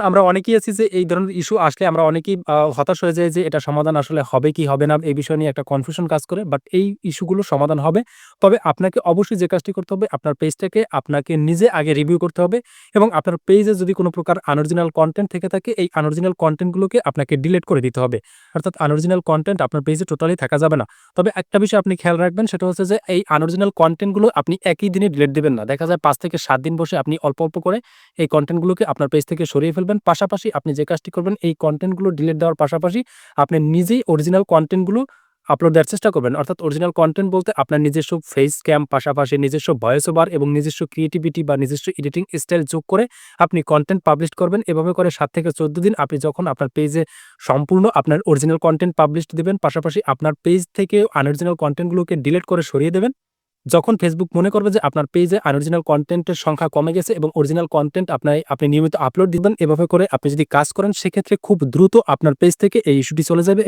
আমরা অনেকেই আছি যে এই ধরনের ইস্যু আসলে আমরা অনেকেই হতাশ হয়ে যাই যে এটা সমাধান আসলে হবে কি হবে না এই বিষয় নিয়ে একটা কনফিউশন কাজ করে। বাট এই ইস্যুগুলো সমাধান হবে। তবে আপনাকে অবশ্যই যে কাজটি করতে হবে আপনার পেজটাকে আপনাকে নিজে আগে রিভিউ করতে হবে এবং আপনার পেজে যদি কোনো প্রকার আনঅরিজিনাল কনটেন্ট থেকে থাকে এই আনঅরিজিনাল কনটেন্ট গুলোকে আপনাকে ডিলিট করে দিতে হবে। অর্থাৎ আনঅরিজিনাল কনটেন্ট আপনার পেজে টোটালি থাকা যাবে না। তবে একটা বিষয় আপনি খেয়াল রাখবেন সেটা হচ্ছে যে এই আনঅরিজিনাল কনটেন্ট গুলো আপনি একই দিনে ডিলিট দিবেন না। দেখা যায় ৫ থেকে ৭ দিন বসে আপনি অল্প, অল্প করে এই কনটেন্ট গুলোকে আপনার পেজ থেকে সরিয়ে ফেলবেন। পাশাপাশি আপনি যে কাজটি করবেন এই কনটেন্ট গুলো ডিলিট দেওয়ার পাশাপাশি আপনি নিজেই অরিজিনাল কনটেন্ট গুলো আপলোড দেওয়ার চেষ্টা করবেন। অর্থাৎ অরিজিনাল কনটেন্ট বলতে আপনার নিজস্ব ফেস ক্যাম পাশাপাশি নিজস্ব ভয়েস ওভার এবং নিজস্ব ক্রিয়েটিভিটি বা নিজস্ব এডিটিং স্টাইল যোগ করে আপনি কনটেন্ট পাবলিশ করবেন। এভাবে করে ৭ থেকে ১৪ দিন আপনি যখন আপনার পেজে সম্পূর্ণ আপনার অরিজিনাল কনটেন্ট পাবলিশড দিবেন, পাশাপাশি আপনার পেজ থেকে আনঅরিজিনাল কনটেন্ট গুলোকে ডিলিট করে সরিয়ে দেবেন। যখন Facebook মনে করবে যে আপনার পেজে আনঅরিজিনাল কনটেন্টের সংখ্যা কমে গেছে এবং অরিজিনাল কনটেন্ট আপনি নিয়মিত আপলোড দিবেন, এভাবে করে আপনি যদি কাজ করেন সেক্ষেত্রে খুব দ্রুত আপনার পেজ থেকে এই ইস্যুটি চলে যাবে।